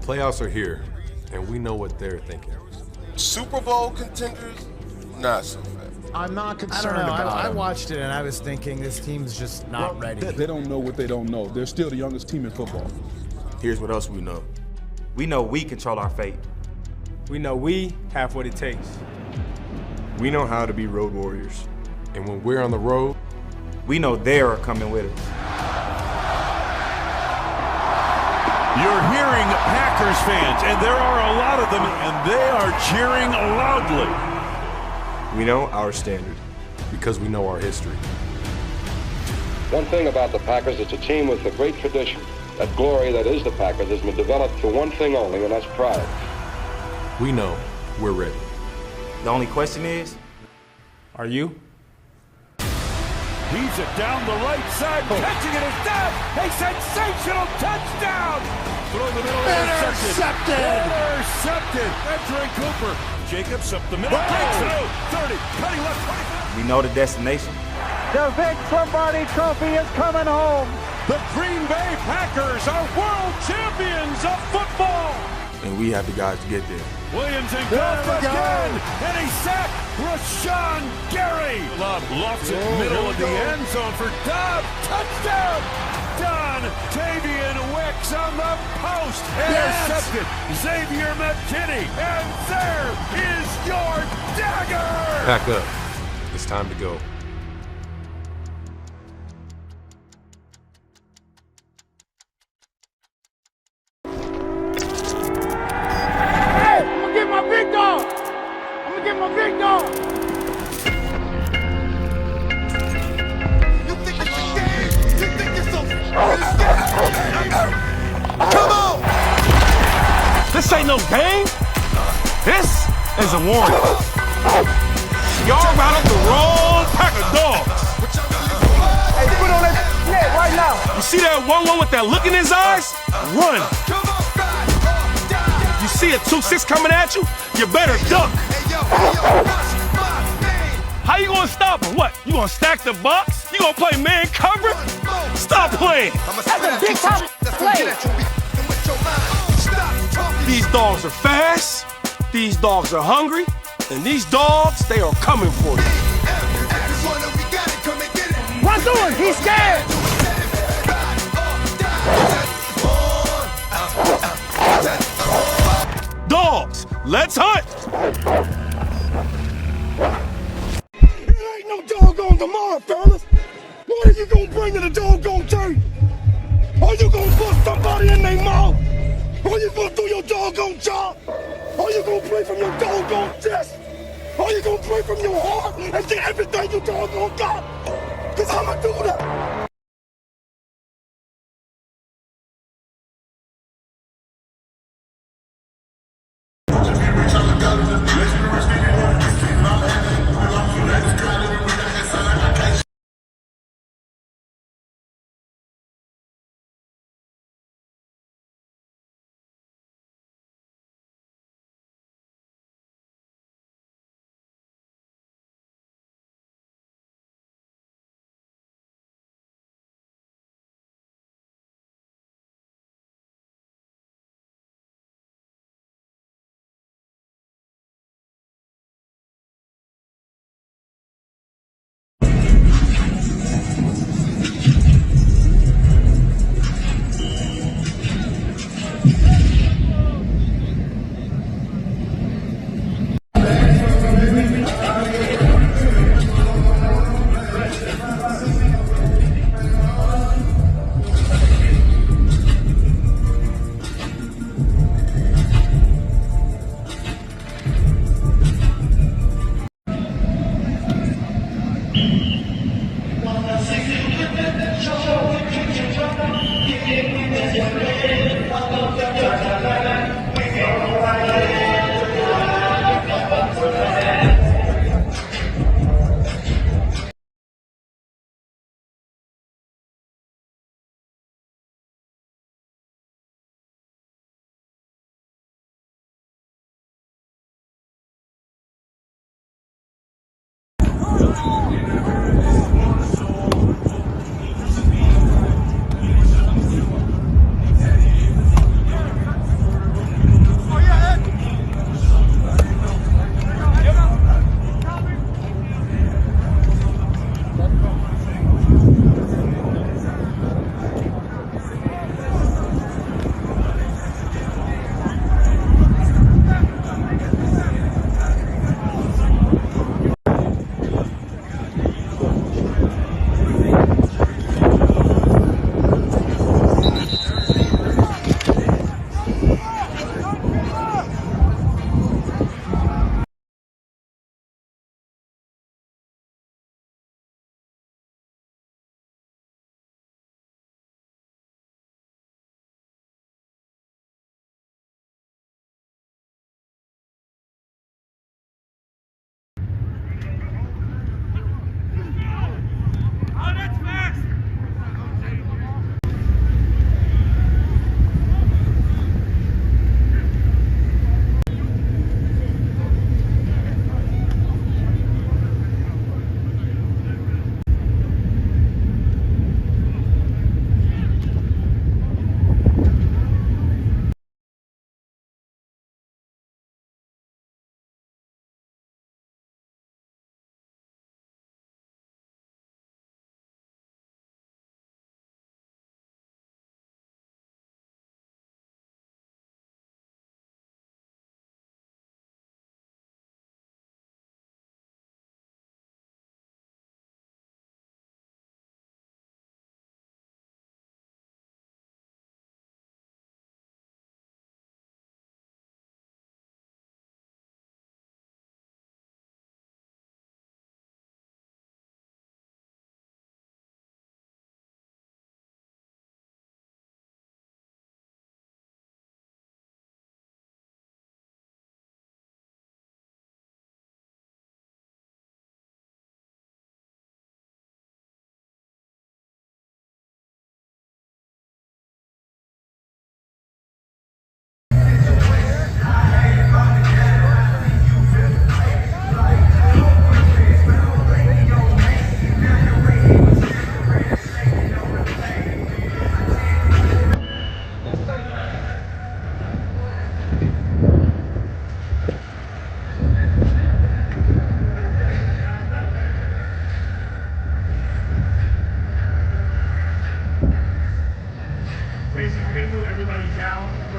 Playoffs are here, and we know what they're thinking. Super Bowl contenders, not so fast. I'm not concerned about it. I watched it and I was thinking this team's just not ready. They don't know what they don't know. They're still the youngest team in football. Here's what else we know. We know we control our fate. We know we have what it takes. We know how to be road warriors. And when we're on the road, we know they're coming with us. You're hearing Packers fans, and there are a lot of them, and they are cheering loudly. We know our standard. Because we know our history. One thing about the Packers, it's a team with a great tradition. That glory that is the Packers has been developed for one thing only, and that's pride. We know we're ready. The only question is, are you? He's it down the right side, catching it is down. A sensational touchdown. Through the middle, intercepted. That's Ray Cooper. Jacobs up the middle, breaks through. 30, cutting left, 25. we know the destination. The Vic Lombardi Trophy is coming home. The Green Bay Packers are world champions of football. And we have the guys to get there. Williams and goes again, and he sacked Rashawn Gary. Love lofts it middle of the end zone for Dobbs. Touchdown! Don Tavian Wicks on the post. Intercepted. Xavier McKinney. And there is your dagger! Pack up. It's time to go. This ain't no game. This is a warning. Y'all routed up the wrong pack of dogs. Hey, put on that net right now. You see that 1-1 with that look in his eyes? Run. You see a 2-6 coming at you? You better duck. How you gonna stop him? What? You gonna stack the box? You gonna play man coverage? Stop playing. That's a big time play. These dogs are fast, these dogs are hungry, and these dogs, they are coming for you. Run through him, he's scared. Dogs, let's hunt. It ain't no doggone tomorrow, fellas. What are you gonna bring to the doggone turn? Are you gonna bust somebody in their mouth? Are you gonna do your doggone job? Are you gonna play from your doggone chest? Are you gonna play from your heart and get everything you doggone got? Cause I'ma do that.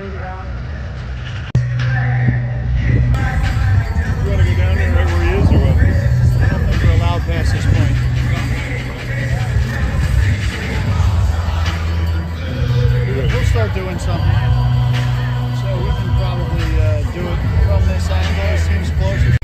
You want to go down there right where he is, or what? I don't think we're allowed past this point. We'll start doing something. So we can probably do it from this angle. It seems closer.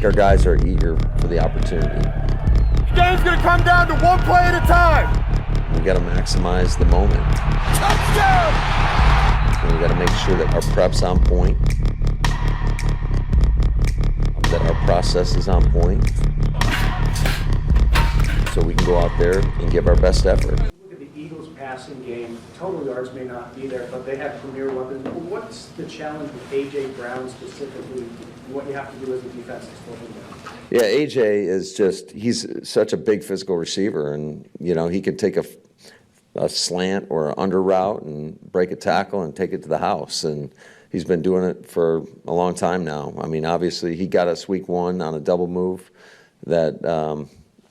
Our guys are eager for the opportunity. This game's gonna come down to one play at a time. We got to maximize the moment. Touchdown! And we got to make sure that our prep's on point, that our process is on point, so we can go out there and give our best effort. Look at the Eagles' passing game. Total yards may not be there, but they have premier weapons. What's the challenge with A.J. Brown specifically, and what you have to do as a defense to slow him down? Yeah, A.J. is he's such a big physical receiver, and, you know, he could take a slant or an under route and break a tackle and take it to the house, and he's been doing it for a long time now. I mean, obviously, he got us week one on a double move that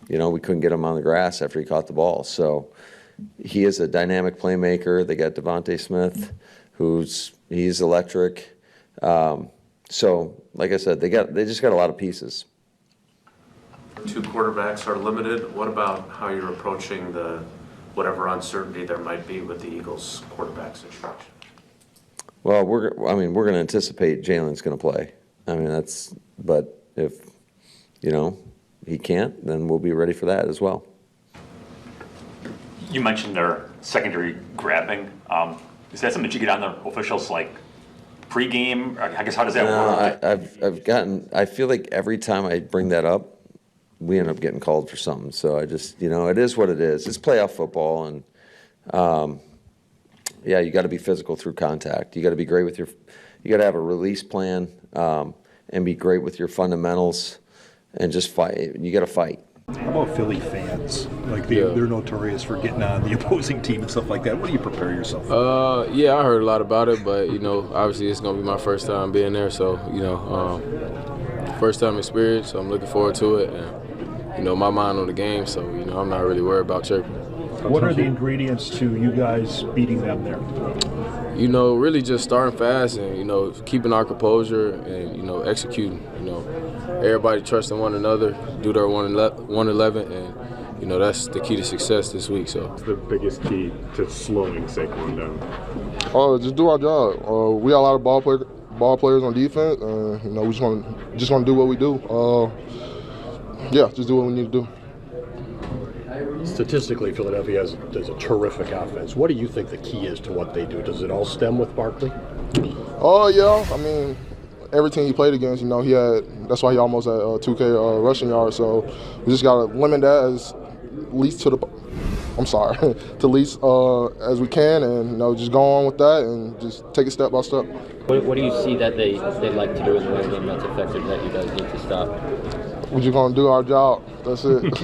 we couldn't get him on the grass after he caught the ball. So he is a dynamic playmaker. They got Devonta Smith, he's electric. So, like I said, they just got a lot of pieces. Two quarterbacks are limited. What about how you're approaching whatever uncertainty there might be with the Eagles' quarterback situation? Well, we're going to anticipate Jalen's going to play. But if he can't, then we'll be ready for that as well. You mentioned their secondary grabbing. Is that something that you get on the officials like pregame? I guess how does that work? I feel like every time I bring that up, we end up getting called for something. So I just, it is what it is. It's playoff football, and you got to be physical through contact. You got to be great with you got to have a release plan and be great with your fundamentals, and just fight. You got to fight. How about Philly fans? Like they're notorious for getting on the opposing team and stuff like that. What do you prepare yourself for? I heard a lot about it, but obviously it's gonna be my first time being there, so first time experience. So I'm looking forward to it, and my mind on the game. So I'm not really worried about chirping. What are the ingredients to you guys beating them there? Really just starting fast and keeping our composure and executing. Everybody trusting one another, do their 1-11, and that's the key to success this week. So what's the biggest key to slowing Saquon down? Just do our job. We got a lot of ball players on defense, and we just want to do what we do. Just do what we need to do. Statistically, Philadelphia does a terrific offense. What do you think the key is to what they do? Does it all stem with Barkley? Every team he played against, that's why he almost had 2K rushing yards. So we just got to limit that as least as we can, and just go on with that and just take it step by step. What do you see that they like to do in the run game that's effective that you guys need to stop? We're just going to do our job. That's it.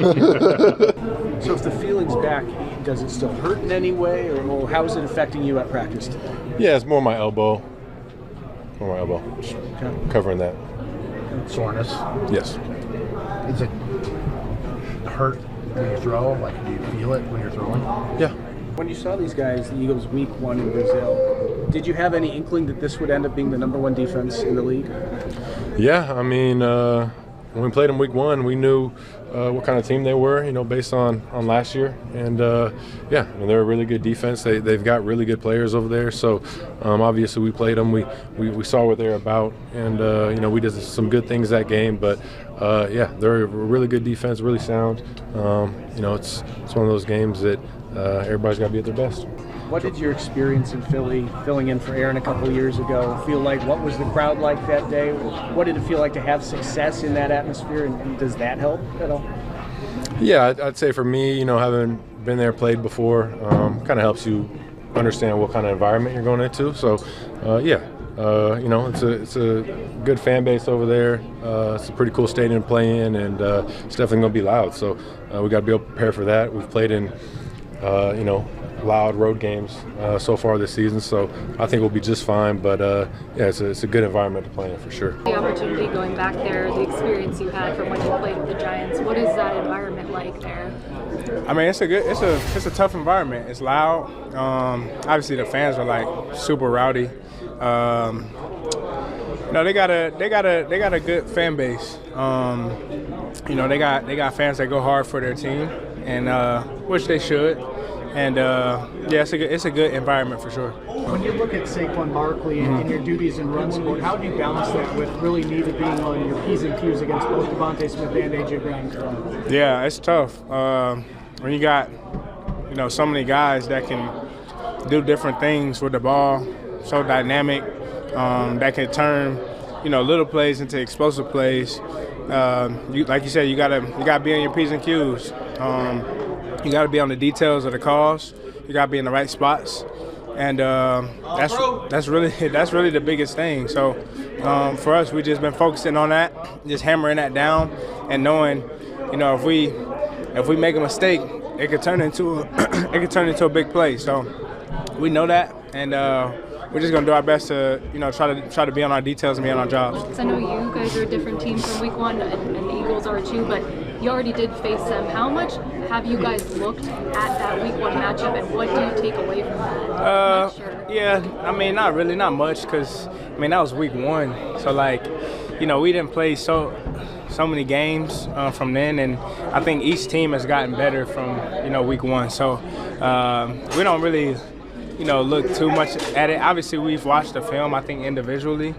So if the feeling's back, does it still hurt in any way, or how is it affecting you at practice today? Yeah, it's more my elbow. Just covering that. Soreness? Yes. Is it hurt when you throw? Like, do you feel it when you're throwing? Yeah. When you saw these guys, the Eagles week 1 in Brazil, did you have any inkling that this would end up being the number 1 defense in the league? Yeah, when we played them week 1, we knew what kind of team they were, based on last year. And, they're a really good defense. They've got really good players over there. So, obviously, we played them. We saw what they're about. And, we did some good things that game. But, they're a really good defense, really sound. It's one of those games that everybody's got to be at their best. What did your experience in Philly, filling in for Aaron a couple of years ago, feel like? What was the crowd like that day? What did it feel like to have success in that atmosphere, and does that help at all? Yeah, I'd say for me, having been there, played before, kind of helps you understand what kind of environment you're going into. So, it's a good fan base over there. It's a pretty cool stadium to play in, and it's definitely going to be loud. So we got to be able to prepare for that. We've played in, loud road games so far this season, so I think we'll be just fine. But it's a good environment to play in for sure. The opportunity going back there, the experience you had from when you played with the Giants, what is that environment like there? It's a tough environment. It's loud. Obviously the fans are like super rowdy. They got a good fan base. They got fans that go hard for their team, and which they should. And it's a good environment for sure. When you look at Saquon Barkley and your duties in run support, how do you balance that with really neither being on your P's and Q's against both Devonta Smith and A.J. Brown? Yeah, it's tough. When you got so many guys that can do different things with the ball, so dynamic, that can turn little plays into explosive plays. Like you said, you gotta be on your P's and Q's. You got to be on the details of the calls. You got to be in the right spots, and that's really the biggest thing. So for us, we just been focusing on that, just hammering that down, and knowing, if we make a mistake, it could turn into a big play. So we know that, and we're just gonna do our best to try to be on our details and be on our jobs. So I know you guys are a different team from week 1, and the Eagles are too, but You already did face them. How much have you guys looked at that Week 1 matchup, and what do you take away from that? Yeah, I mean, not really, not much, because, I mean, that was Week 1. So, like, you know, we didn't play so many games from then, and I think each team has gotten better from, you know, Week 1. So we don't really, you know, look too much at it. Obviously, we've watched the film, I think, individually.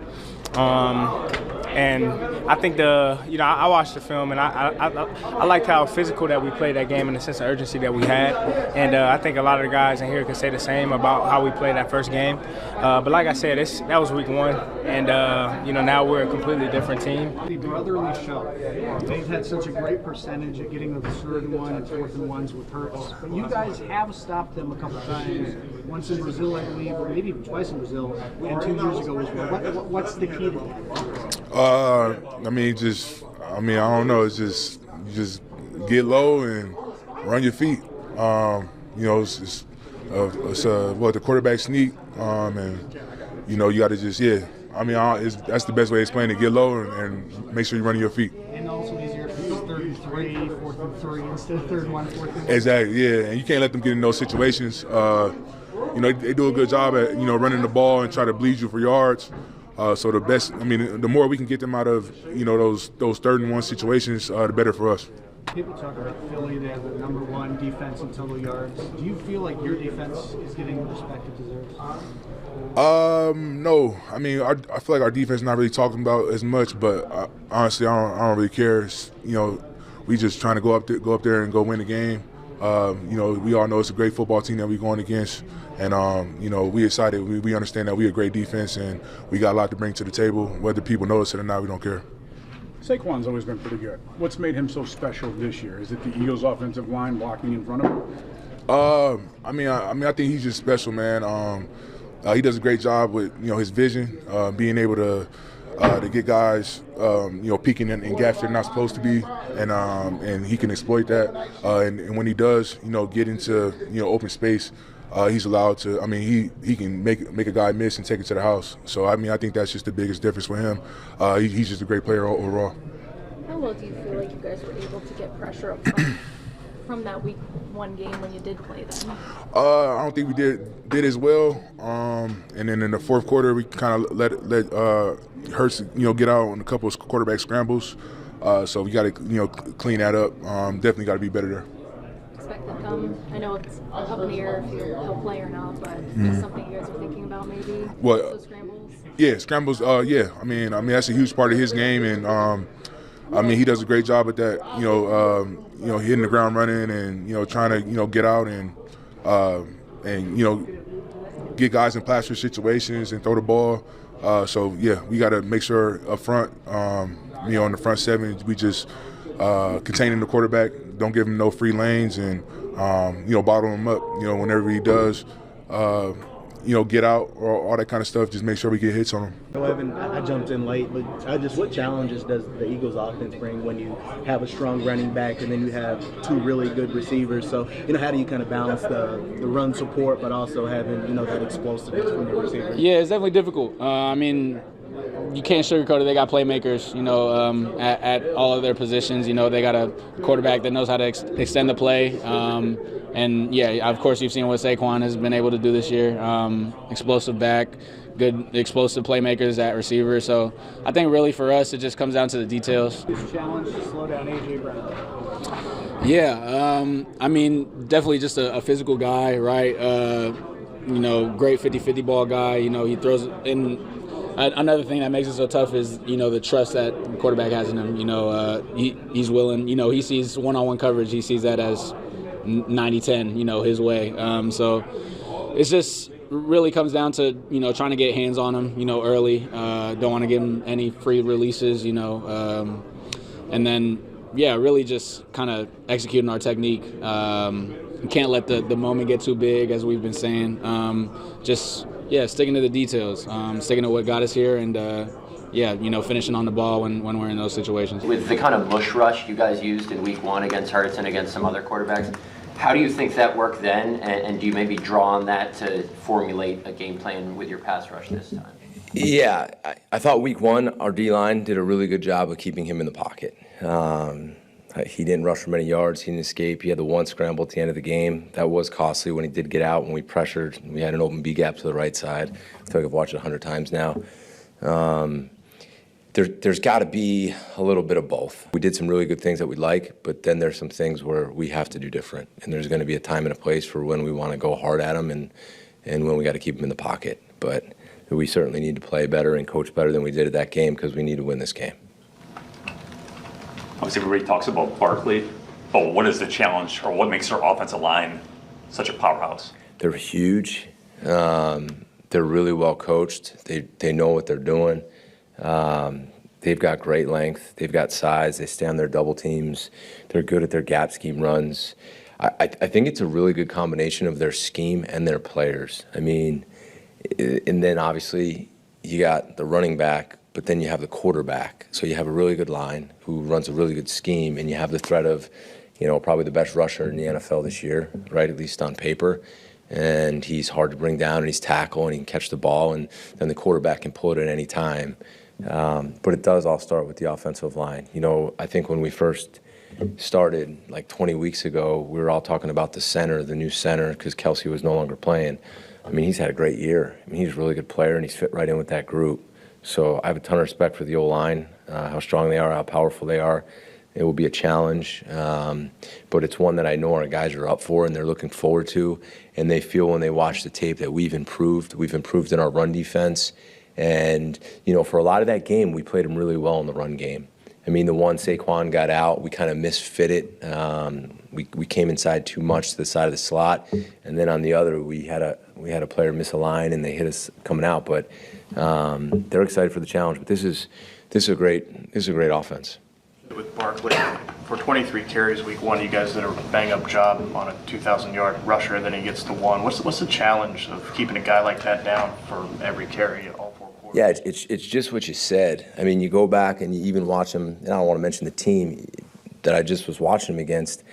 And I think I watched the film, and I liked how physical that we played that game and the sense of urgency that we had. And I think a lot of the guys in here can say the same about how we played that first game. But like I said, that was Week 1, and you know, now we're a completely different team. The brotherly show. They've had such a great percentage at getting to the 3rd and 1 and 4th and 1s with Hurts. But you guys have stopped them a couple times. Once in Brazil, I believe, or maybe even twice in Brazil, and 2 years ago as well. What's the key to that? I don't know. It's just you just get low and run your feet. You know, it's the quarterback sneak, and you know, you got to just that's the best way to explain it. Get low and make sure you're running your feet. And also easier if it's 3rd and 3, 4th and 3 instead of 3rd and 1, 4th and 1. Exactly. Yeah, and you can't let them get in those situations. You know, they do a good job at running the ball and try to bleed you for yards. So the more we can get them out of those 3rd and 1 situations, the better for us. People talk about Philly. They have the #1 defense in total yards. Do you feel like your defense is getting the respect it deserves? No. I mean, I feel like our defense is not really talking about as much, but honestly, I don't really care. We just trying to go up there and go win the game. We all know it's a great football team that we're going against, and we excited. We understand that we're a great defense, and we got a lot to bring to the table. Whether people notice it or not, we don't care. Saquon's always been pretty good. What's made him so special this year? Is it the Eagles' offensive line blocking in front of him? I think he's just special, man. He does a great job with his vision, being able to get guys, peeking in gaps they're not supposed to be, and he can exploit that. And when he does, get into open space, he's allowed to. I mean, he can make a guy miss and take it to the house. So I think that's just the biggest difference for him. He's just a great player overall. How well do you feel like you guys were able to get pressure up front from that Week 1 game when you did play them? I don't think we did as well. And then in the 4th quarter, we kind of let Hurts get out on a couple of quarterback scrambles. So we got to clean that up. Definitely got to be better there. Expect them to come. I know it's up in the air if he'll play or not, but is something you guys are thinking about maybe? What? Those scrambles? Yeah, scrambles. Yeah. I mean that's a huge part of his game, and he does a great job at that. Hitting the ground running and trying to get out and get guys in pass-rush situations and throw the ball. So yeah, we got to make sure up front, on the front 7, we just containing the quarterback, don't give him no free lanes, and bottle him up. Whenever he does, get out or all that kind of stuff, just make sure we get hits on him. Evan, I jumped in late, but what challenges does the Eagles offense bring when you have a strong running back and then you have 2 really good receivers? So, how do you kind of balance the run support, but also having, that explosiveness from the receiver? Yeah, it's definitely difficult. You can't sugarcoat it. They got playmakers, at all of their positions. They got a quarterback that knows how to extend the play. And, yeah, of course, you've seen what Saquon has been able to do this year. Explosive back, good explosive playmakers at receiver. So I think really for us it just comes down to the details. This challenge to slow down A.J. Brown? Yeah, definitely just a physical guy, right? Great 50-50 ball guy. He throws in. Another thing that makes it so tough is, the trust that the quarterback has in him. He's willing. He sees one-on-one coverage. He sees that as 90-10, his way. So it's just really comes down to, trying to get hands on him, early. Don't want to give him any free releases, and then, really just kind of executing our technique. Can't let the moment get too big, as we've been saying. Sticking to the details, sticking to what got us here, and finishing on the ball when we're in those situations. With the kind of mush rush you guys used in Week 1 against Hurts and against some other quarterbacks, how do you think that worked then, and do you maybe draw on that to formulate a game plan with your pass rush this time? Yeah, I thought Week 1 our D-line did a really good job of keeping him in the pocket. He didn't rush for many yards. He didn't escape. He had the one scramble at the end of the game. That was costly when he did get out, when we pressured. We had an open B gap to the right side. I feel like I've watched it 100 times now. There's got to be a little bit of both. We did some really good things that we like, but then there's some things where we have to do different. And there's going to be a time and a place for when we want to go hard at them and when we got to keep them in the pocket. But we certainly need to play better and coach better than we did at that game because we need to win this game. Obviously, everybody talks about Barkley, but what is the challenge or what makes our offensive line such a powerhouse? They're huge. They're really well coached. They know what they're doing. They've got great length. They've got size. They stay on their double teams. They're good at their gap scheme runs. I think it's a really good combination of their scheme and their players. I mean, and then obviously you got the running back, but then you have the quarterback. So you have a really good line who runs a really good scheme, and you have the threat of, probably the best rusher in the NFL this year, right, at least on paper. And he's hard to bring down, and he's tackle, and he can catch the ball, and then the quarterback can pull it at any time. But it does all start with the offensive line. I think when we first started, like 20 weeks ago, we were all talking about the new center, because Kelsey was no longer playing. I mean, he's had a great year. I mean, he's a really good player, and he's fit right in with that group. So I have a ton of respect for the O-line, how strong they are, how powerful they are. It will be a challenge, but it's one that I know our guys are up for and they're looking forward to, and they feel when they watch the tape that we've improved. We've improved in our run defense, and for a lot of that game, we played them really well in the run game. I mean, the one Saquon got out, we kind of misfitted. We came inside too much to the side of the slot, and then on the other, we had a player miss a line and they hit us coming out. But they're excited for the challenge. But this is a great offense. With Barkley, for 23 carries week one, you guys did a bang-up job on a 2,000-yard rusher, and then he gets to one. What's the challenge of keeping a guy like that down for every carry at all 4 quarters? Yeah, it's just what you said. I mean, you go back and you even watch them, and I don't want to mention the team that I just was watching them against.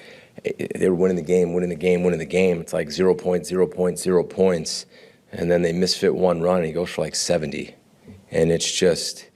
They were winning the game. It's like 0 points, 0 points, 0 points, and then they misfit one run, and he goes for like 70. And it's just,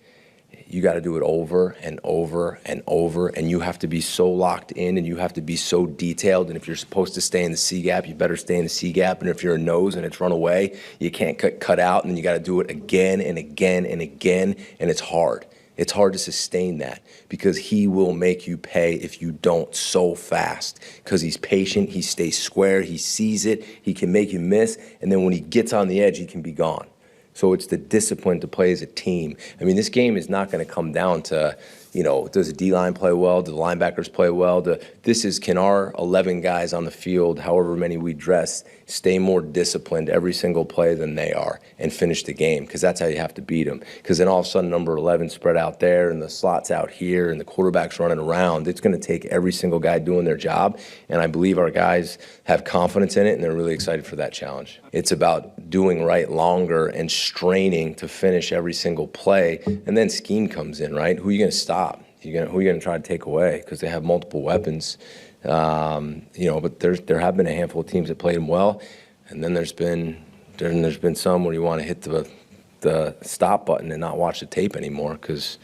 you got to do it over and over and over, and you have to be so locked in, and you have to be so detailed. And if you're supposed to stay in the C gap, you better stay in the C gap. And if you're a nose and it's run away, you can't cut out, and then you got to do it again and again and again, and it's hard. It's hard to sustain that because he will make you pay if you don't so fast, because he's patient, he stays square, he sees it, he can make you miss, and then when he gets on the edge, he can be gone. So it's the discipline to play as a team. I mean, this game is not going to come down to, does the D-line play well? Do the linebackers play well? Can our 11 guys on the field, however many we dress, stay more disciplined every single play than they are and finish the game? Because that's how you have to beat them. Because then all of a sudden, number 11 spread out there and the slot's out here and the quarterback's running around. It's going to take every single guy doing their job, and I believe our guys have confidence in it, and they're really excited for that challenge. It's about doing right longer and straining to finish every single play, and then scheme comes in, right? Who are you going to stop? Who are you going to try to take away? Because they have multiple weapons. But there have been a handful of teams that played them well, and then there's been some where you want to hit the stop button and not watch the tape anymore because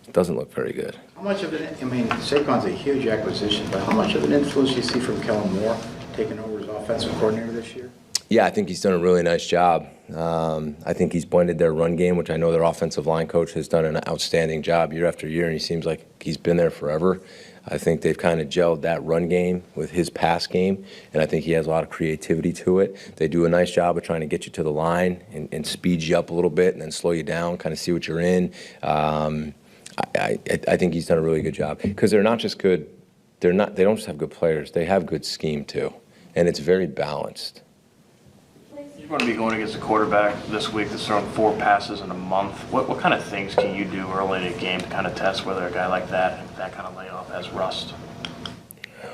it doesn't look very good. How much of it? I mean, Saquon's a huge acquisition, but how much of an influence do you see from Kellen Moore taking over as offensive coordinator this year? Yeah, I think he's done a really nice job. I think he's blended their run game, which I know their offensive line coach has done an outstanding job year after year, and he seems like he's been there forever. I think they've kind of gelled that run game with his pass game, and I think he has a lot of creativity to it. They do a nice job of trying to get you to the line and speed you up a little bit and then slow you down, kind of see what you're in. I think he's done a really good job because they're not just good. They don't just have good players. They have good scheme too, and it's very balanced. You're going to be going against a quarterback this week that's thrown 4 passes in a month. What kind of things can you do early in a game to kind of test whether a guy like that kind of layoff has rust?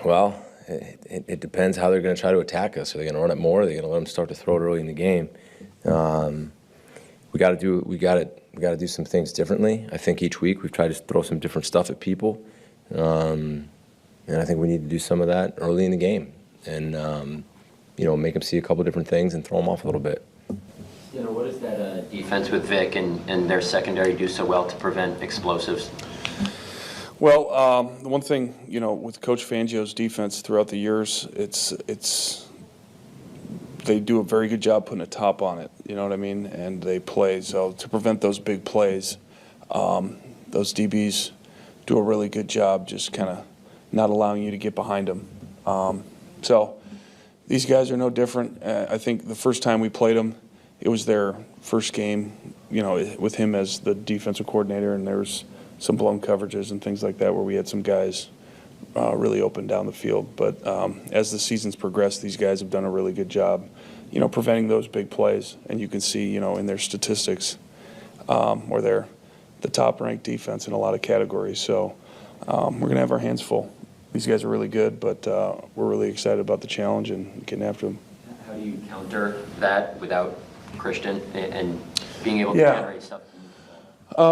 Well, it depends how they're going to try to attack us. Are they going to run it more? Are they going to let them start to throw it early in the game? We got to do some things differently. I think each week we've tried to throw some different stuff at people, and I think we need to do some of that early in the game and make them see a couple different things and throw them off a little bit. What does that defense with Vic and their secondary do so well to prevent explosives? Well, the one thing, with Coach Fangio's defense throughout the years, they do a very good job putting a top on it, you know what I mean? And they play. So to prevent those big plays, those DBs do a really good job just kind of not allowing you to get behind them. So these guys are no different. I think the first time we played them, it was their first game, with him as the defensive coordinator, and there was some blown coverages and things like that where we had some guys really open down the field. But as the season's progressed, these guys have done a really good job, preventing those big plays. And you can see, in their statistics where they're the top-ranked defense in a lot of categories. So we're going to have our hands full. These guys are really good, but we're really excited about the challenge and getting after them. How do you counter that without Christian and being able to generate stuff?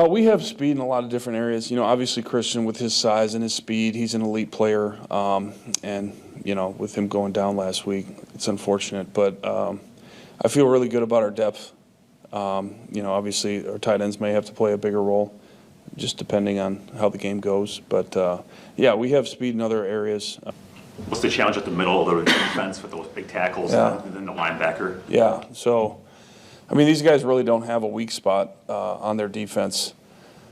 We have speed in a lot of different areas. Obviously Christian with his size and his speed, he's an elite player. And, with him going down last week, it's unfortunate. But I feel really good about our depth. Obviously our tight ends may have to play a bigger role, just depending on how the game goes. But, we have speed in other areas. What's the challenge at the middle of the defense with those big tackles and then the linebacker? Yeah, so, these guys really don't have a weak spot on their defense.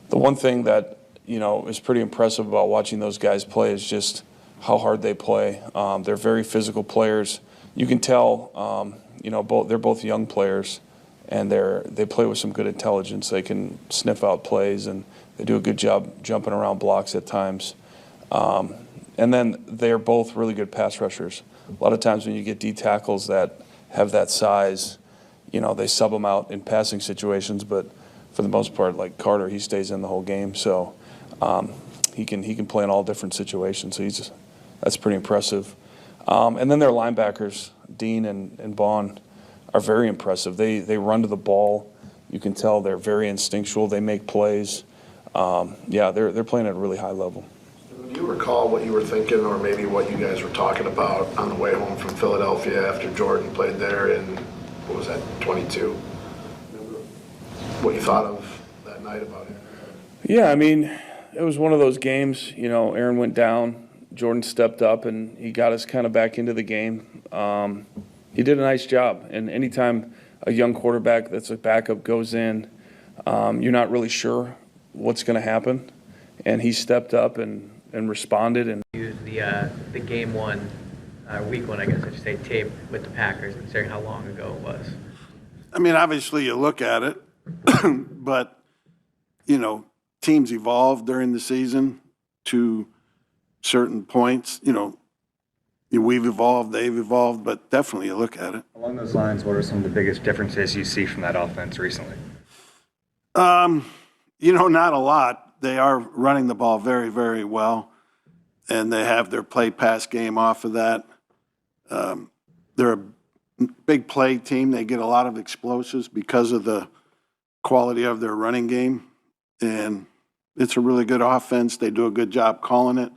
The one thing that, is pretty impressive about watching those guys play is just how hard they play. They're very physical players. You can tell, they're both young players, and they play with some good intelligence. They can sniff out plays, and they do a good job jumping around blocks at times. And then they're both really good pass rushers. A lot of times when you get D tackles that have that size, they sub them out in passing situations, but for the most part, like Carter, he stays in the whole game. So he can play in all different situations. So that's pretty impressive. And then their linebackers, Dean and Vaughn, are very impressive. They run to the ball. You can tell they're very instinctual. They make plays. They're playing at a really high level. Do you recall what you were thinking, or maybe what you guys were talking about on the way home from Philadelphia after Jordan played there in, what was that, 22? What you thought of that night about it? Yeah, it was one of those games, Aaron went down, Jordan stepped up, and he got us kind of back into the game. He did a nice job, and anytime a young quarterback that's a backup goes in, you're not really sure what's going to happen, and he stepped up and responded. And use the game one, week one, I guess I should say, tape with the Packers, considering how long ago it was. Obviously you look at it, but, teams evolve during the season to certain points. We've evolved, they've evolved, but definitely you look at it. Along those lines, what are some of the biggest differences you see from that offense recently? Not a lot. They are running the ball very, very well, and they have their play-pass game off of that. They're a big play team. They get a lot of explosives because of the quality of their running game, and it's a really good offense. They do a good job calling it.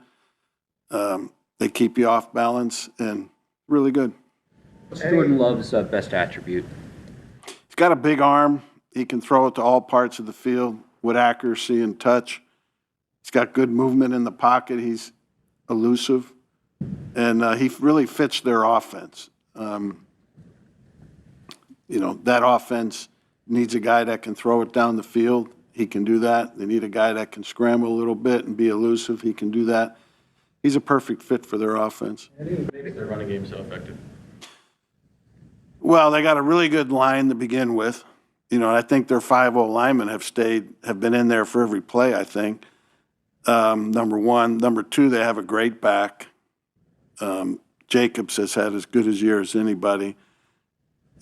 They keep you off balance, and really good. What's Jordan Love's best attribute? He's got a big arm. He can throw it to all parts of the field with accuracy and touch. He's got good movement in the pocket. He's elusive. And he really fits their offense. That offense needs a guy that can throw it down the field. He can do that. They need a guy that can scramble a little bit and be elusive. He can do that. He's a perfect fit for their offense. How do you make their running game so effective? Well, they got a really good line to begin with. And I think their 5-0 linemen have been in there for every play, I think. Number one. Number two, they have a great back. Jacobs has had as good a year as anybody.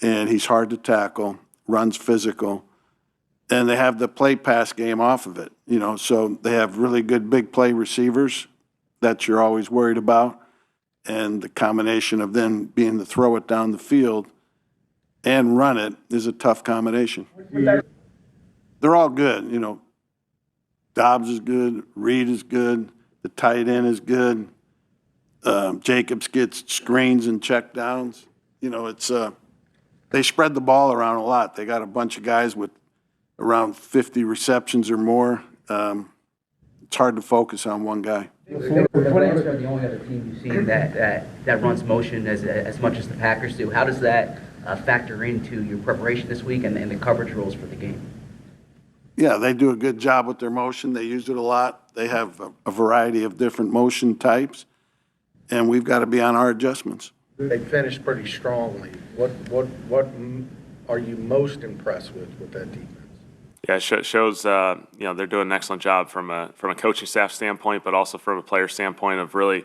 And he's hard to tackle, runs physical. And they have the play-pass game off of it. So they have really good big play receivers that you're always worried about. And the combination of them being to throw it down the field and run it is a tough combination. They're all good, Dobbs is good, Reed is good, the tight end is good. Jacobs gets screens and check downs. They spread the ball around a lot. They got a bunch of guys with around 50 receptions or more. it's hard to focus on one guy. The 49ers are the only other team you've seen that runs motion as much as the Packers do. How does that factor into your preparation this week and the coverage rules for the game? Yeah, they do a good job with their motion. They use it a lot. They have a variety of different motion types, and we've got to be on our adjustments. They finished pretty strongly. What are you most impressed with that defense? Yeah, it shows they're doing an excellent job from a coaching staff standpoint, but also from a player standpoint of really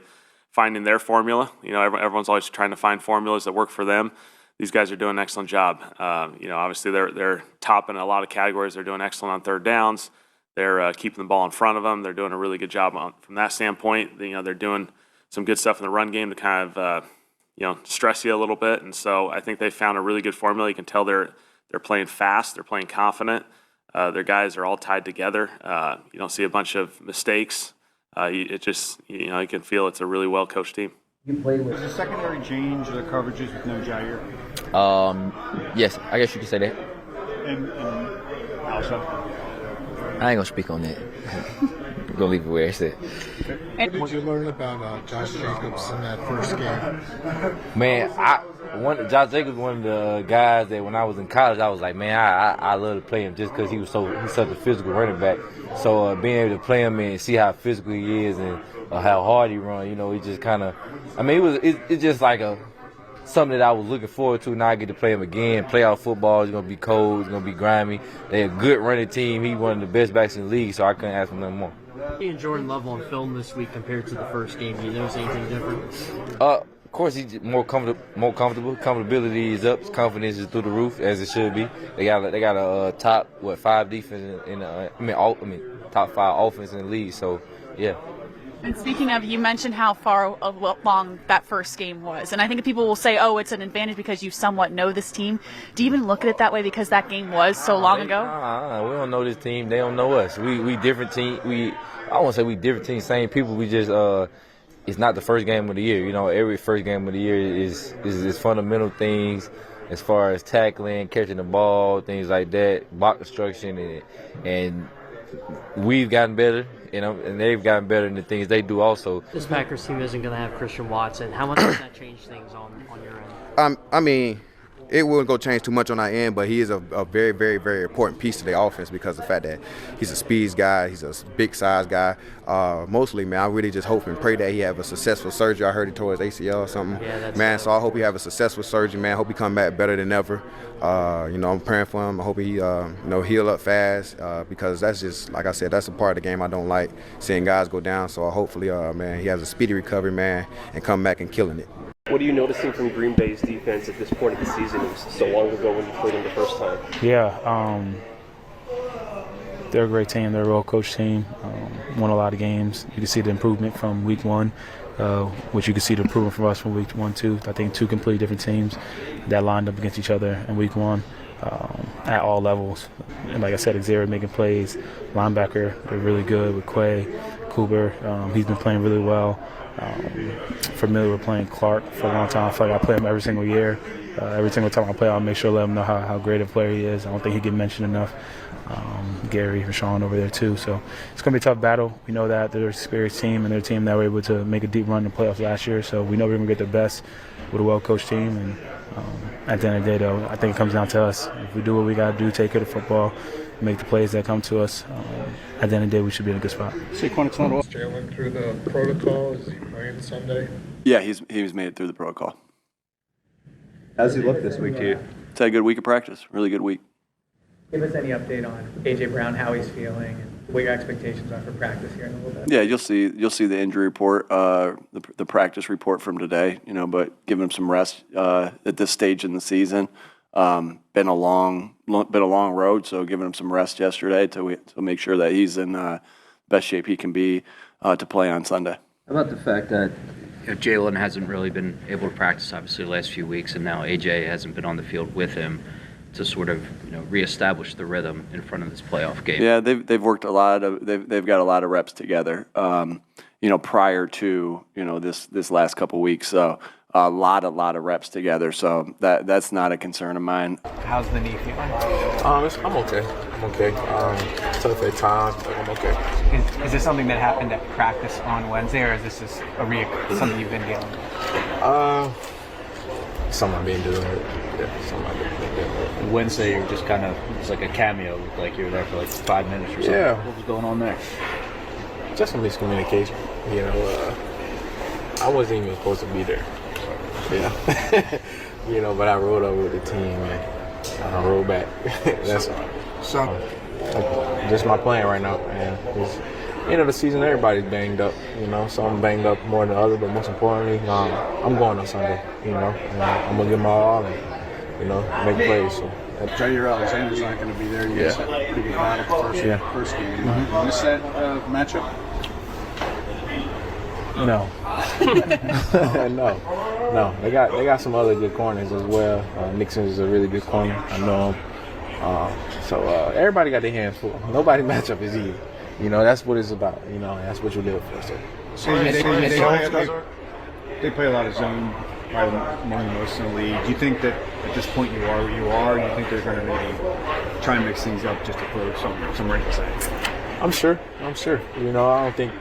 finding their formula. Everyone's always trying to find formulas that work for them. These guys are doing an excellent job. Obviously they're top in a lot of categories. They're doing excellent on third downs. They're keeping the ball in front of them. They're doing a really good job from that standpoint. They're doing some good stuff in the run game to kind of stress you a little bit. And so I think they found a really good formula. You can tell they're playing fast. They're playing confident. Their guys are all tied together. You don't see a bunch of mistakes. You can feel it's a really well-coached team. You played with a secondary change the coverages with no Jair? Yes, I guess you could say that. And also? I ain't gonna speak on that. I'm gonna leave it where it's at. What did you learn about Josh Jacobs in that first game? Man, Josh Jacobs was one of the guys that when I was in college, I was like, man, I love to play him just because he's such a physical running back. So being able to play him and see how physical he is and how hard he runs, he just kind of, it's just like something that I was looking forward to. Now I get to play him again. Playoff football is going to be cold. It's going to be grimy. They're a good running team. He's one of the best backs in the league, so I couldn't ask for nothing more. And Jordan Love on film this week compared to the first game. Do you notice anything different? Of course, he's more comfortable. Comfortability is up. His confidence is through the roof, as it should be. They got a top 5 defense top 5 offense in the league. So yeah. And speaking of, you mentioned how far along that first game was. And I think people will say, oh, it's an advantage because you somewhat know this team. Do you even look at it that way because that game was so long ago? We don't know this team. They don't know us. We different team. I don't want to say we different team, same people. We just it's not the first game of the year. Every first game of the year is fundamental things as far as tackling, catching the ball, things like that, block construction, and we've gotten better. And they've gotten better in the things they do also. This Packers team isn't going to have Christian Watson. How much does that change things on your end? It wouldn't go change too much on our end, but he is a very, very, very important piece to the offense because of the fact that he's a speeds guy, he's a big size guy. Mostly, man, I really just hope and pray that he have a successful surgery. I heard he tore his ACL or something. Yeah, so I hope he have a successful surgery, man. I hope he come back better than ever. I'm praying for him. I hope he heal up fast because that's just, like I said, that's a part of the game I don't like, seeing guys go down. So hopefully, man, he has a speedy recovery, man, and come back and killing it. What are you noticing from Green Bay's defense at this point of the season? It was so long ago when you played them the first time. Yeah, they're a great team. They're a well-coached team. Won a lot of games. You can see the improvement from week 1, which you can see the improvement from us from week 1 too. I think 2 completely different teams that lined up against each other in week 1 at all levels. And like I said, Xavier making plays. Linebacker, they're really good with Quay. Cooper, he's been playing really well. Familiar with playing Clark for a long time. I feel like I play him every single year. Every single time I play, I'll make sure to let him know how great a player he is. I don't think he get mentioned enough. Gary, Rashawn over there too. So it's going to be a tough battle. We know that they're an experienced team, and they're a team that were able to make a deep run in the playoffs last year. So we know we're going to get their best with a well-coached team. And at the end of the day, though, I think it comes down to us. If we do what we got to do, take care of the football, make the plays that come to us, at the end of the day, we should be in a good spot. Jalen through the protocol, is he playing Sunday? Yeah, he's made it through the protocol. How's he look this week to you? It's had a good week of practice, really good week. Give us any update on A.J. Brown, how he's feeling, and what your expectations are for practice here in a little bit. Yeah, you'll see the injury report, the practice report from today. But giving him some rest at this stage in the season. Been a long road, so giving him some rest yesterday to make sure that he's in best shape he can be to play on Sunday. How about the fact that Jalen hasn't really been able to practice, obviously, the last few weeks, and now A.J. hasn't been on the field with him to sort of reestablish the rhythm in front of this playoff game? Yeah, they've worked a lot of they've got a lot of reps together. Prior to this last couple weeks, so a lot of reps together. So that's not a concern of mine. How's the knee feeling? I'm okay. Tough at times, but I'm okay. Is this something that happened at practice on Wednesday, or is this just something you've been dealing with? Something I've been doing it. Yeah, something I've been doing it. Wednesday, you were just kind of, it's like a cameo, like you were there for like 5 minutes or something. Yeah. What was going on there? Just some miscommunication. You know, I wasn't even supposed to be there. Yeah. You know, but I rode over with the team and I rode back. That's just my plan right now. And it's end of the season, everybody's banged up. You know, some banged up more than others, but most importantly, I'm going on Sunday. You know, and I'm gonna give my all and make plays. So. Jair Alexander's not going to be there. You guys had a pretty good battle first game. You miss that matchup? No. No. They got some other good corners as well. Nixon is a really good corner. I know him. So everybody got their hands full. Nobody matchup is easy. You know, that's what it's about. You know, that's what you live for. So. They play a lot of zone, probably among most in the league. Do you think that at this point you are where you are? You think they're going to maybe try and mix things up just to throw some wrinkles at? I'm sure. You know, I don't think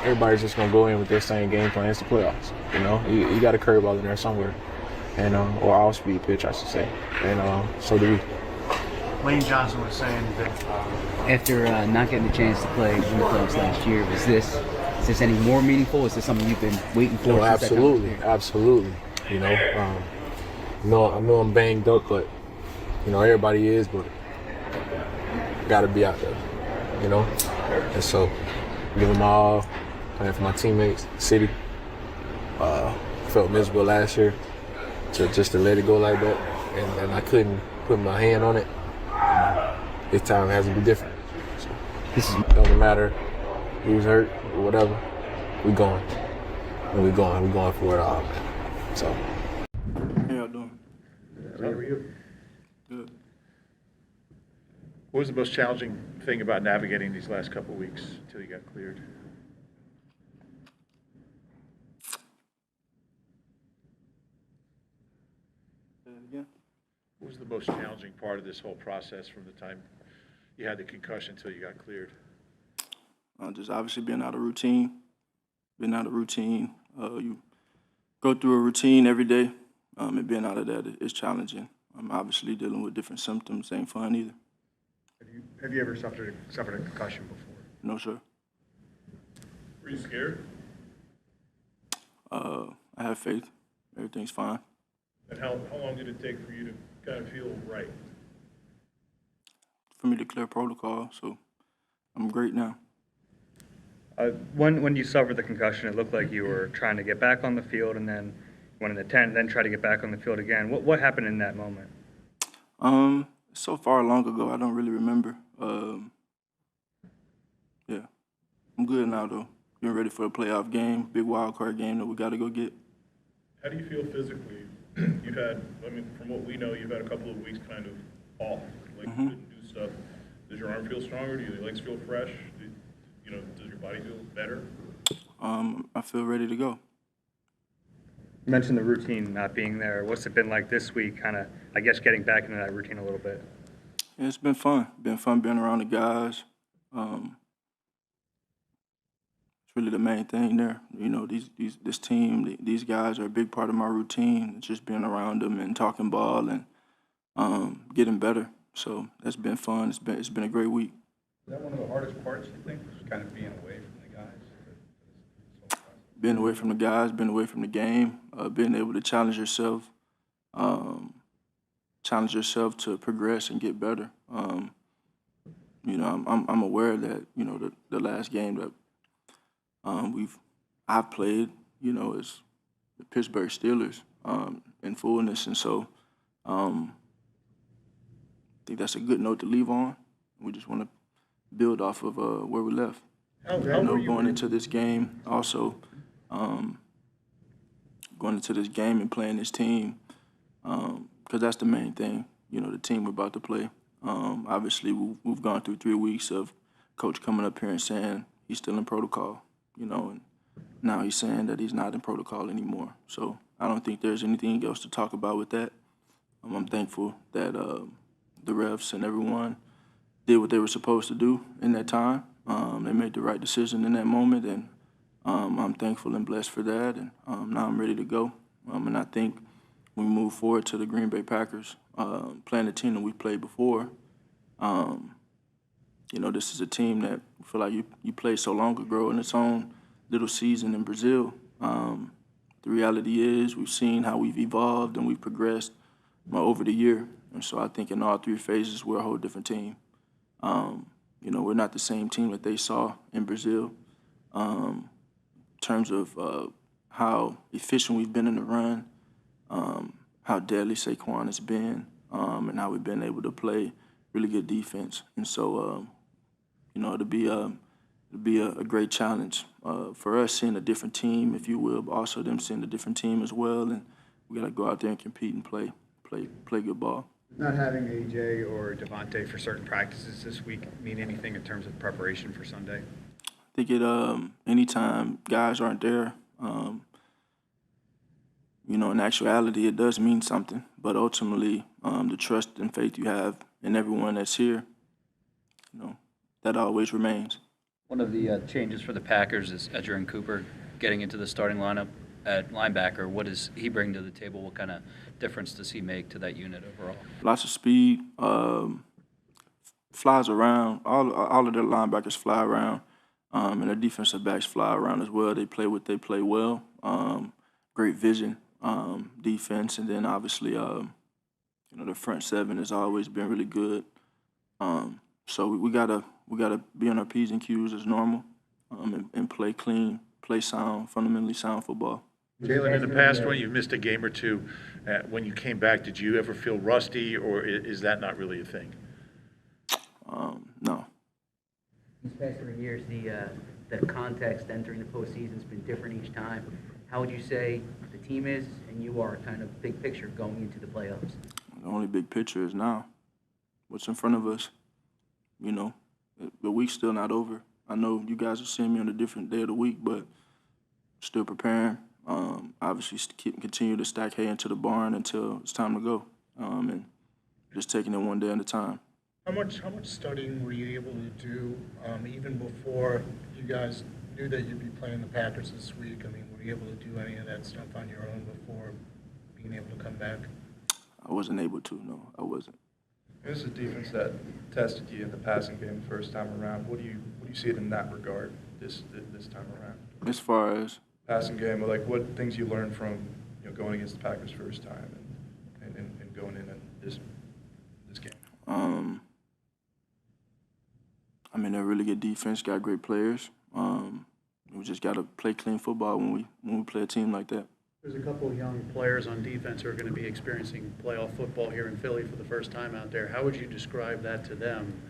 everybody's just going to go in with their same game plan. It's the playoffs. You know, you got a curveball in there somewhere, and or off-speed pitch, I should say. And so do we. Lane Johnson was saying that after not getting the chance to play in the playoffs last year, is this any more meaningful? Is this something you've been waiting for? No, absolutely. You know, I know I'm banged up, but everybody is, but got to be out there. You know, and so give them all, playing for my teammates, city. Felt miserable last year, just to let it go like that, and I couldn't put my hand on it. This time it has to be different. So, doesn't matter who's hurt or whatever. We going. And we going for it all. So. How y'all doing? How are you? Good. What was the most challenging thing about navigating these last couple of weeks until you got cleared? Say that again? What was the most challenging part of this whole process from the time you had the concussion until you got cleared? Just obviously being out of routine. You go through a routine every day, and being out of that is challenging. Obviously dealing with different symptoms ain't fun either. Have you ever suffered a concussion before? No, sir. Were you scared? I have faith. Everything's fine. And how long did it take for you to kind of feel right? For me to clear protocol, so I'm great now. When you suffered the concussion, it looked like you were trying to get back on the field and then went in the tent, then try to get back on the field again. What happened in that moment? So far long ago, I don't really remember. Yeah, I'm good now though. Getting ready for a playoff game, big wildcard game that we got to go get. How do you feel physically? You've had, from what we know, you've had a couple of weeks kind of off, you couldn't do stuff. Does your arm feel stronger? Do your legs feel fresh? Does your body feel better? I feel ready to go. You mentioned the routine not being there. What's it been like this week, kind of, I guess, getting back into that routine a little bit? Yeah, it's been fun. Been fun being around the guys. It's really the main thing there. This team, these guys are a big part of my routine. It's just being around them and talking ball and getting better. So that's been fun. It's been a great week. Is that one of the hardest parts, you think, was kind of being away from the guys? Being away from the guys, being away from the game, being able to challenge yourself to progress and get better. I'm aware that the last game that I've played, is the Pittsburgh Steelers in fullness, and so I think that's a good note to leave on. We just want to build off of where we left. Going into this game, also going into this game and playing this team, because that's the main thing. The team we're about to play. Obviously, we've gone through 3 weeks of coach coming up here and saying he's still in protocol, and now he's saying that he's not in protocol anymore. So I don't think there's anything else to talk about with that. I'm thankful that the refs and everyone did what they were supposed to do in that time. They made the right decision in that moment, and I'm thankful and blessed for that. And now I'm ready to go. And I think when we move forward to the Green Bay Packers, playing the team that we played before, this is a team that I feel like you played so long ago in its own little season in Brazil. The reality is we've seen how we've evolved and we've progressed over the year. And so I think in all three phases, we're a whole different team. We're not the same team that they saw in Brazil in terms of how efficient we've been in the run, how deadly Saquon has been, and how we've been able to play really good defense. And so, it'll be a great challenge for us seeing a different team, if you will, but also them seeing a different team as well. And we got to go out there and compete and play good ball. Not having AJ or Devonta for certain practices this week mean anything in terms of preparation for Sunday? I think anytime guys aren't there, in actuality, it does mean something. But ultimately, the trust and faith you have in everyone that's here, that always remains. One of the changes for the Packers is Edgerrin Cooper getting into the starting lineup at linebacker. What does he bring to the table? What kind of difference does he make to that unit overall? Lots of speed, flies around. All of their linebackers fly around, and their defensive backs fly around as well. They play well. Great vision, defense, and then obviously, the front seven has always been really good. So we gotta be on our P's and Q's as normal, and play clean, play sound, fundamentally sound football. Jalen, in the past when you've missed a game or two, when you came back, did you ever feel rusty, or is that not really a thing? No. These past 3 years, the context entering the postseason has been different each time. How would you say the team is and you are kind of big picture going into the playoffs? The only big picture is now. What's in front of us? The week's still not over. I know you guys are seeing me on a different day of the week, but still preparing. Obviously, continue to stack hay into the barn until it's time to go, and just taking it one day at a time. How much studying were you able to do even before you guys knew that you'd be playing the Packers this week? I mean, were you able to do any of that stuff on your own before being able to come back? I wasn't able to. No, I wasn't. This is a defense that tested you in the passing game the first time around. What do you see it in that regard this time around? As far as passing game, like what things you learned from going against the Packers first time and going in this game? They're a really good defense, got great players. We just got to play clean football when we play a team like that. There's a couple of young players on defense who are going to be experiencing playoff football here in Philly for the first time out there. How would you describe that to them,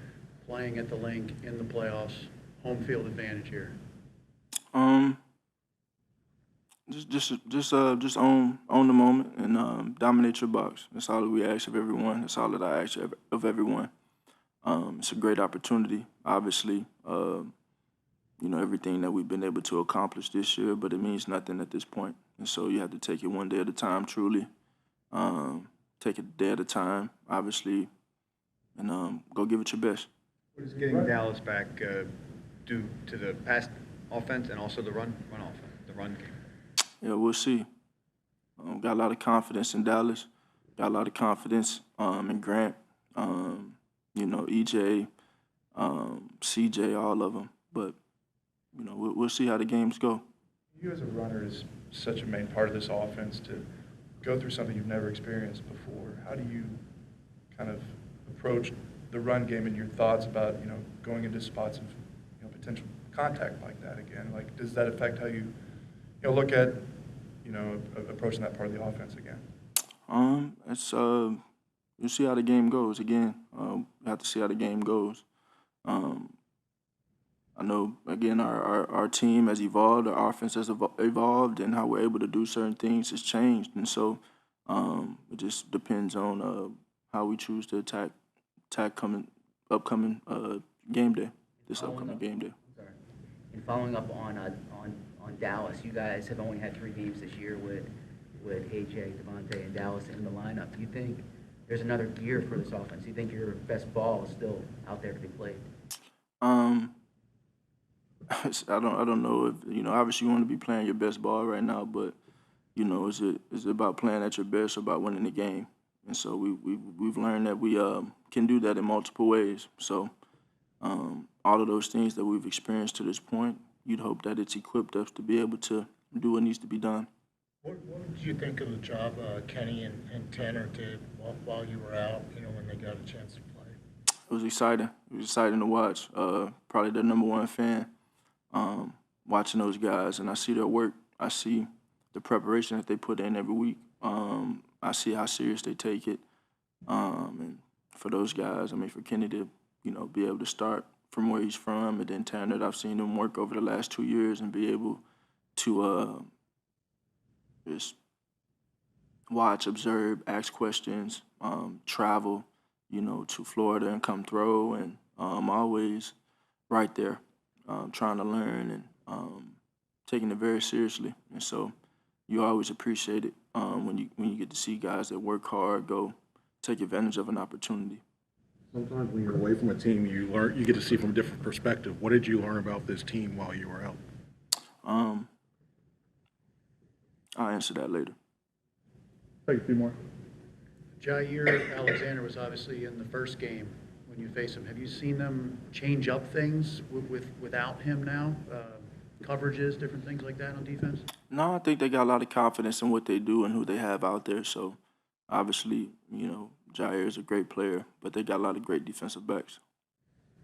playing at the Link in the playoffs, home field advantage here? Just own the moment and dominate your box. That's all that we ask of everyone. That's all that I ask of everyone. It's a great opportunity, obviously. Everything that we've been able to accomplish this year, but it means nothing at this point. And so you have to take it one day at a time, truly. Take it a day at a time, obviously, and go give it your best. What does getting Dallas back do to the pass offense and also the run offense, the run game? Yeah, we'll see. Got a lot of confidence in Dallas. Got a lot of confidence in Grant, EJ, CJ, all of them. But, we'll see how the games go. You as a runner is such a main part of this offense to go through something you've never experienced before. How do you kind of approach the run game and your thoughts about, going into spots of, potential contact like that again? Like, does that affect how you look at, approaching that part of the offense again? We'll see how the game goes again. We have to see how the game goes. I know, again, our team has evolved, our offense has evolved, and how we're able to do certain things has changed. And so it just depends on how we choose to attack upcoming game day, this upcoming game day. And following up on Dallas, you guys have only had 3 games this year with AJ, Devonta, and Dallas in the lineup. Do you think there's another gear for this offense? Do you think your best ball is still out there to be played? I don't know if, obviously you want to be playing your best ball right now, but, is it about playing at your best or about winning the game? And so we've learned that we can do that in multiple ways. So all of those things that we've experienced to this point, you'd hope that it's equipped us to be able to do what needs to be done. What did you think of the job Kenny and Tanner did while you were out, when they got a chance to play? It was exciting. It was exciting to watch. Probably their number one fan, watching those guys, and I see their work. I see the preparation that they put in every week. I see how serious they take it. And for those guys, for Kenny to, be able to start from where he's from, and then Tanner, I've seen him work over the last 2 years and be able to just watch, observe, ask questions, travel, to Florida and come throw, and always right there, trying to learn and taking it very seriously. And so you always appreciate it when you get to see guys that work hard go take advantage of an opportunity. Sometimes when you're away from a team, you get to see from a different perspective. What did you learn about this team while you were out? I'll answer that later. Take a few more. Jair Alexander was obviously in the first game when you face him. Have you seen them change up things without him now? Coverages, different things like that on defense? No, I think they got a lot of confidence in what they do and who they have out there. So obviously, Jair is a great player, but they got a lot of great defensive backs.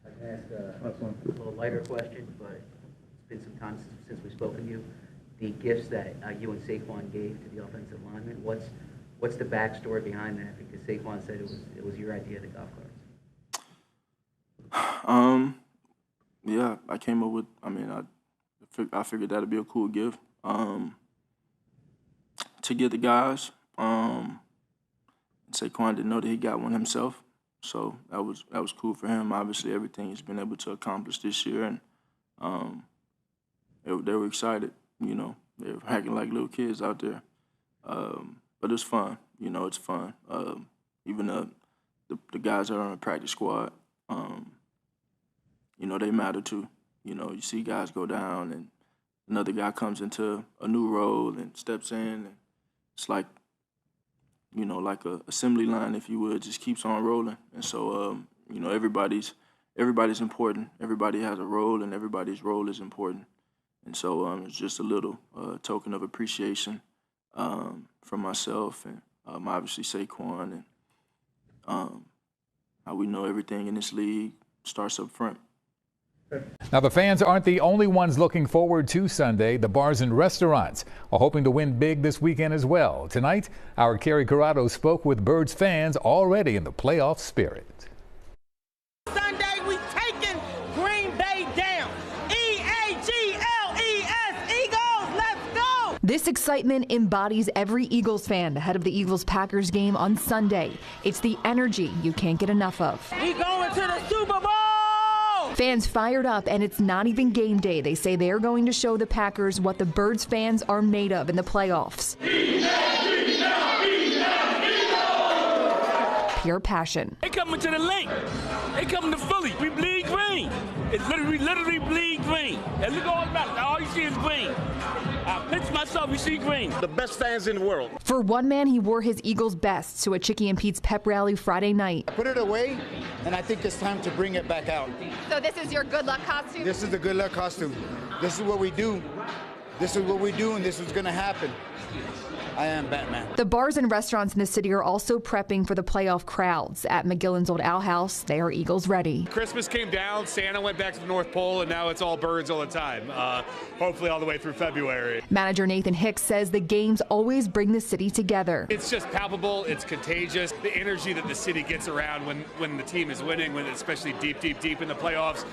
I can ask a little lighter question, but it's been some time since we've spoken to you. The gifts that you and Saquon gave to the offensive linemen, what's the backstory behind that? Because Saquon said it was your idea, the golf carts. Yeah, I came up with. I figured that'd be a cool gift to get the guys. Saquon didn't know that he got one himself, so that was cool for him. Obviously, everything he's been able to accomplish this year, and they were excited. They were acting like little kids out there. But it's fun. It's fun. Even the guys that are on the practice squad, they matter too. You see guys go down and another guy comes into a new role and steps in, and it's like, like a assembly line, if you would, just keeps on rolling. And so, everybody's important. Everybody has a role, and everybody's role is important. And so it's just a little token of appreciation from myself and obviously Saquon, and how we know everything in this league starts up front. Now, the fans aren't the only ones looking forward to Sunday. The bars and restaurants are hoping to win big this weekend as well. Tonight, our Carrie Corrado spoke with Birds fans already in the playoff spirit. Sunday, we taking Green Bay down. E-A-G-L-E-S, Eagles, let's go! This excitement embodies every Eagles fan ahead of the Eagles-Packers game on Sunday. It's the energy you can't get enough of. We going to the Super Bowl! Fans fired up, and it's not even game day. They say they're going to show the Packers what the Birds fans are made of in the playoffs. Pure passion. They coming to the link. They coming to Philly. We bleed green. It's literally bleed green. And look all about it. All you see is green. I pinch myself, you see green. The best fans in the world. For one man, he wore his Eagles best to a Chicky and Pete's pep rally Friday night. Put it away, and I think it's time to bring it back out. So this is your good luck costume? This is the good luck costume. This is what we do. This is what we do, and this is going to happen. I am Batman. The bars and restaurants in the city are also prepping for the playoff crowds. At McGillen's Old Owl House, they are Eagles ready. Christmas came down, Santa went back to the North Pole, and now it's all birds all the time. Hopefully all the way through February. Manager Nathan Hicks says the games always bring the city together. It's just palpable, it's contagious. The energy that the city gets around when the team is winning, when especially deep in the playoffs,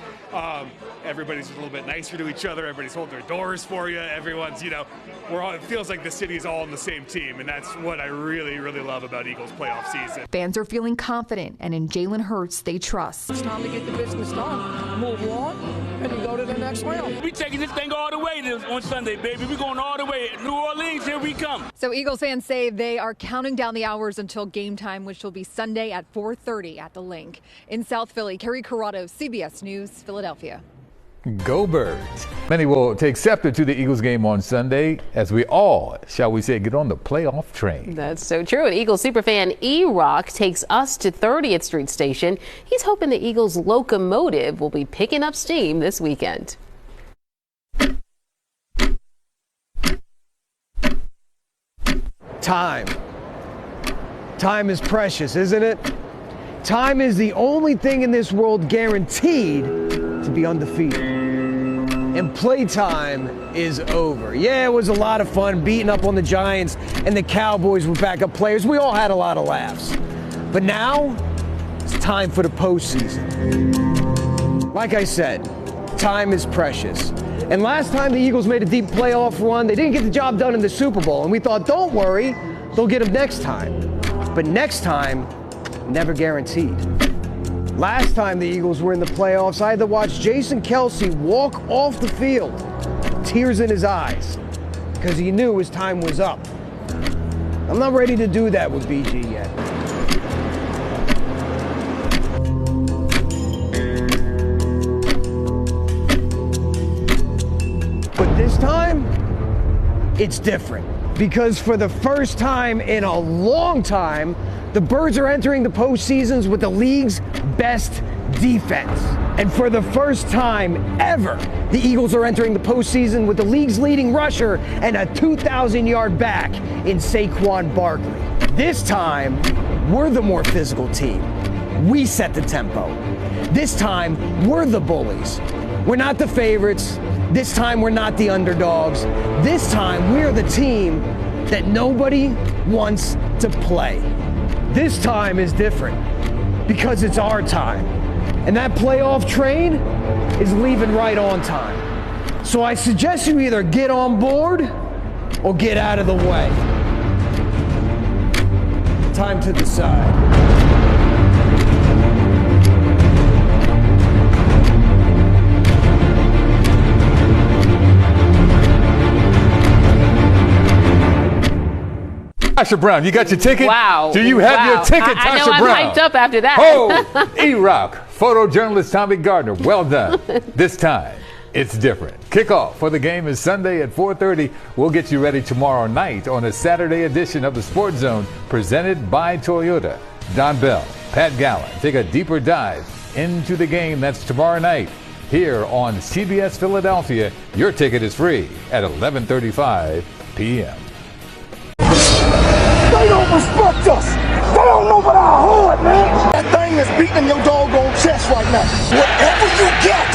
everybody's a little bit nicer to each other. Everybody's holding their doors for you. Everyone's, it feels like the city's all in the same team, and that's what I really love about Eagles playoff season. Fans are feeling confident, and in Jalen Hurts, they trust. It's time to get the business done, move on, and go to the next round. We taking this thing all the way on Sunday, baby. We're going all the way. New Orleans, here we come. So Eagles fans say they are counting down the hours until game time, which will be Sunday at 4:30 at the Link. In South Philly, Carrie Corrado, CBS News, Philadelphia. Go Birds. Many will take scepter to the Eagles game on Sunday as we all, shall we say, get on the playoff train. That's so true. And Eagles superfan E-Rock takes us to 30th Street Station. He's hoping the Eagles locomotive will be picking up steam this weekend. Time. Time is precious, isn't it? Time is the only thing in this world guaranteed to be undefeated. And playtime is over. Yeah, it was a lot of fun beating up on the Giants and the Cowboys with backup players. We all had a lot of laughs. But now, it's time for the postseason. Like I said, time is precious. And last time the Eagles made a deep playoff run, they didn't get the job done in the Super Bowl. And we thought, don't worry, they'll get them next time. But next time, never guaranteed. Last time the Eagles were in the playoffs, I had to watch Jason Kelce walk off the field, tears in his eyes, because he knew his time was up. I'm not ready to do that with BG yet. But this time, it's different. Because for the first time in a long time, the Birds are entering the postseasons with the league's best defense. And for the first time ever, the Eagles are entering the postseason with the league's leading rusher and a 2,000-yard back in Saquon Barkley. This time, we're the more physical team. We set the tempo. This time, we're the bullies. We're not the favorites. This time, we're not the underdogs. This time, we're the team that nobody wants to play. This time is different because it's our time. And that playoff train is leaving right on time. So I suggest you either get on board or get out of the way. Time to decide. Tasha Brown, you got your ticket? Wow. Do you have your ticket, Tasha I know Brown? I'm hyped up after that. Oh, E-Rock, photojournalist Tommy Gardner, well done. This time, it's different. Kickoff for the game is Sunday at 4:30. We'll get you ready tomorrow night on a Saturday edition of the Sports Zone presented by Toyota. Don Bell, Pat Gallen take a deeper dive into the game. That's tomorrow night here on CBS Philadelphia. Your ticket is free at 11:35 p.m. They don't respect us. They don't know about our heart, man. That thing that's beating in your doggone chest right now. Whatever you get,